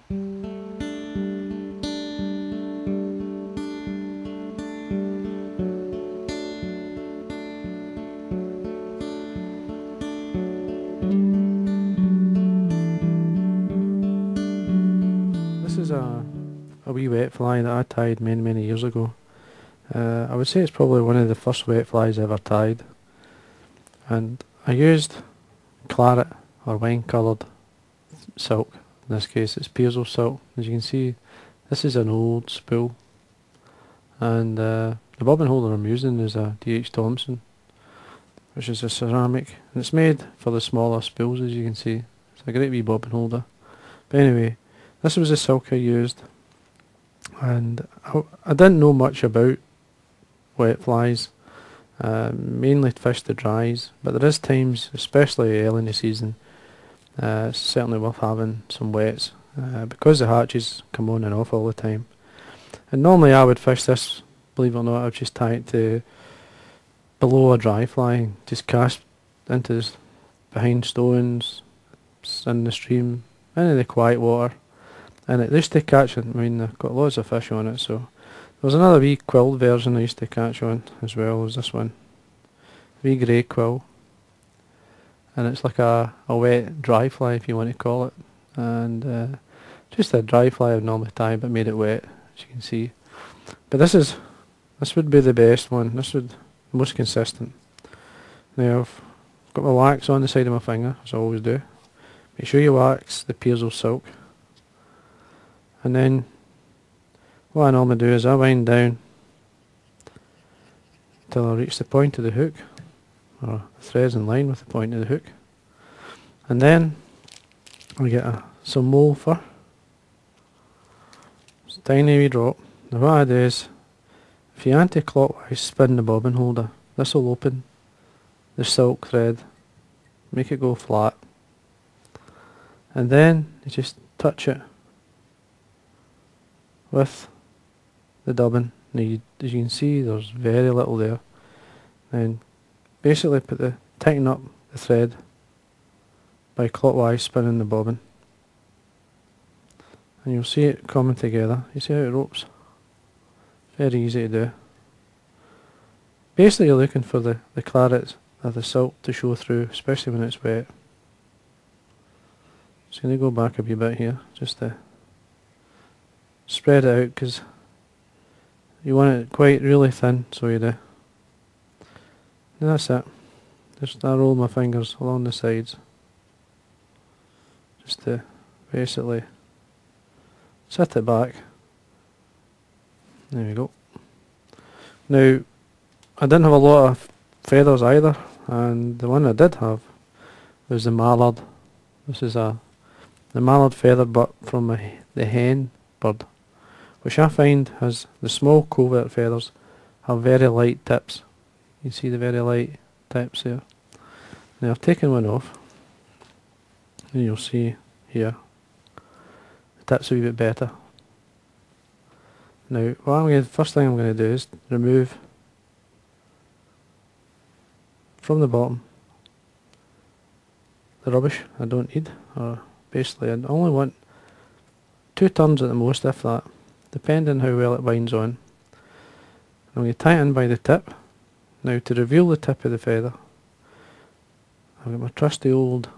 This is a wee wet fly that I tied many years ago. I would say it's probably one of the first wet flies I ever tied, and I used claret or wine coloured silk. In this case it's Pearsall silk. As you can see, this is an old spool, and the bobbin holder I'm using is a D.H. Thompson, which is a ceramic, and it's made for the smaller spools. As you can see, it's a great wee bobbin holder. But anyway, this was the silk I used, and I didn't know much about wet flies. Mainly fished the dries, but there is times, especially early in the season, it's certainly worth having some wets, because the hatches come on and off all the time. And normally I would fish this, believe it or not, I would just tie it to below a dry fly and just cast into behind stones, in the stream, into the quiet water, and it used to catch it. I mean, I've got lots of fish on it. So there was another wee quill version I used to catch on as well as this one, wee grey quill, and it's like a wet dry fly, if you want to call it, and just a dry fly I would normally tie, but made it wet, as you can see. But this would be the best one. This would be the most consistent. Now I've got my wax on the side of my finger, as I always do. Make sure you wax the Pearsall silk, and then what I normally do is I wind down until I reach the point of the hook, or the thread's in line with the point of the hook, and then I get some mole fur, just a tiny wee drop. Now what I do is, if you anti-clockwise spin the bobbin holder, this will open the silk thread, make it go flat, and then you just touch it with the dubbin. Now as you can see, there's very little there. And basically tighten up the thread by clockwise spinning the bobbin, and you'll see it coming together. You see how it ropes? Very easy to do. Basically you're looking for the claret or the silk to show through, especially when it's wet. Just going to go back a wee bit here, just to spread it out, because you want it quite really thin, so you do. And that's it. Just I roll my fingers along the sides, just to basically set it back. There we go. Now, I didn't have a lot of feathers either, and the one I did have was the Mallard. This is the Mallard feather butt from the hen bird, which I find has the small covert feathers have very light tips. You see the very light tips there. Now I've taken one off, and you'll see here the tips are a wee bit better. Now first thing I'm going to do is remove from the bottom the rubbish I don't need, or basically I only want 2 turns at the most, if that, depending how well it winds on. I'm going to tie it in by the tip. Now to reveal the tip of the feather, I've got my trusty old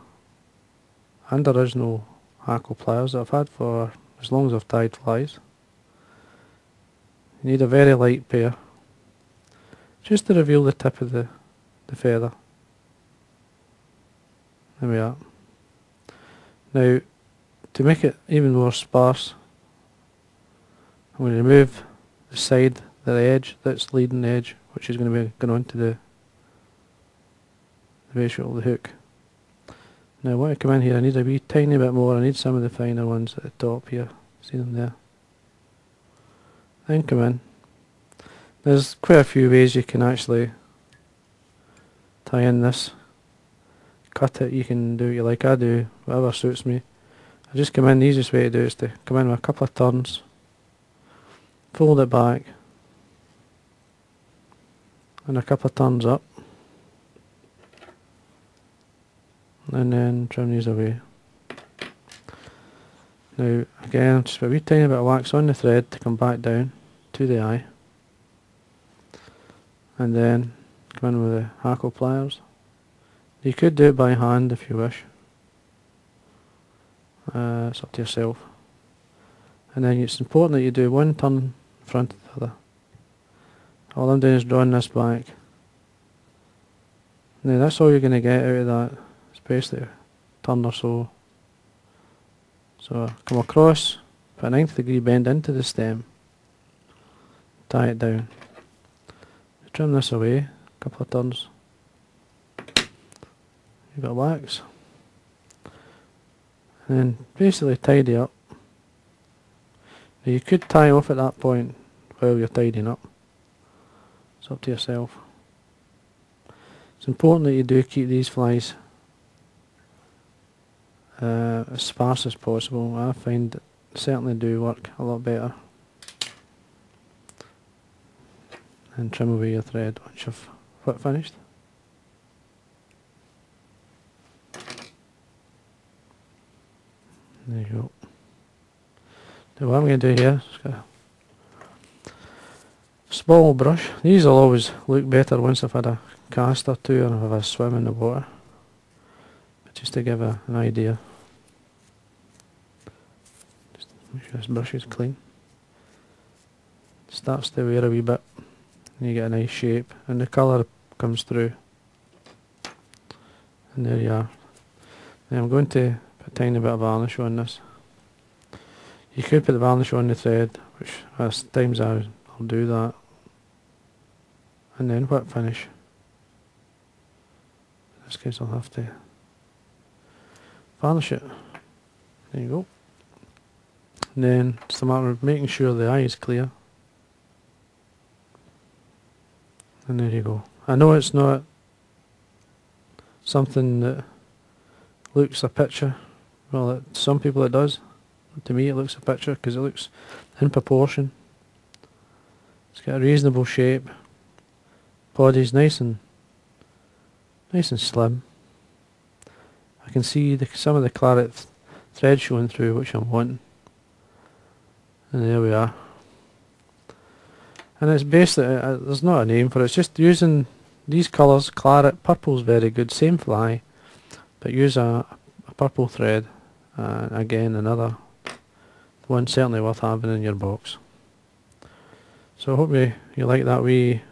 and original Hackle pliers that I've had for as long as I've tied flies. You need a very light pair, just to reveal the tip of the feather. There we are. Now, to make it even more sparse, I'm going to remove the side, the edge that's leading the edge, which is going to be going on to the base of the hook. Now when I come in here, I need a wee tiny bit more. I need some of the finer ones at the top here. See them there? Then come in. There's quite a few ways you can actually tie in this. Cut it, you can do what you like. I do whatever suits me. I just come in, the easiest way to do it is to come in with a couple of turns, fold it back, and a couple of turns up, and then trim these away. Now I Again, just a wee tiny bit of wax on the thread to come back down to the eye, and then come in with the Hackle pliers. You could do it by hand if you wish, it's up to yourself. And then it's important that you do one turn in front of the other. All I'm doing is drawing this back. Now that's all you're going to get out of that. It's basically a turn or so. So come across, put a 90° bend into the stem, tie it down. Trim this away, a couple of turns. You've got wax. And then basically tidy up. Now you could tie off at that point while you're tidying up. It's up to yourself. It's important that you do keep these flies as sparse as possible. I find that certainly do work a lot better. And trim away your thread once you've finished. There you go. Now what I'm going to do here is get a small brush. These will always look better once I've had a cast or two, or if I've had a swim in the water. But just to give an idea. Just make sure this brush is clean. It starts to wear a wee bit, and you get a nice shape, and the colour comes through. And there you are. Now I'm going to put a tiny bit of varnish on this. You could put the varnish on the thread, which as times I'll do that. And then whip finish. In this case I'll have to varnish it. There you go. And then it's a matter of making sure the eye is clear. And there you go. I know it's not something that looks a picture. Well, some people it does. To me it looks a picture because it looks in proportion. It's got a reasonable shape. Body's nice and slim. I can see some of the claret thread showing through, which I'm wanting. And there we are. And it's basically, there's not a name for it, it's just using these colours. Claret, purple's very good, same fly, but use a purple thread. Again, another one certainly worth having in your box. So I hope you like that wee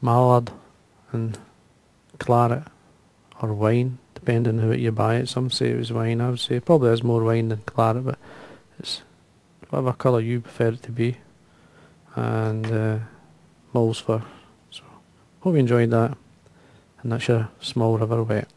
Mallard and claret, or wine, depending on how you buy it. Some say it was wine. I would say it probably is more wine than claret, but it's whatever colour you prefer it to be. And mull's fur. So hope you enjoyed that, and that's your small river wet.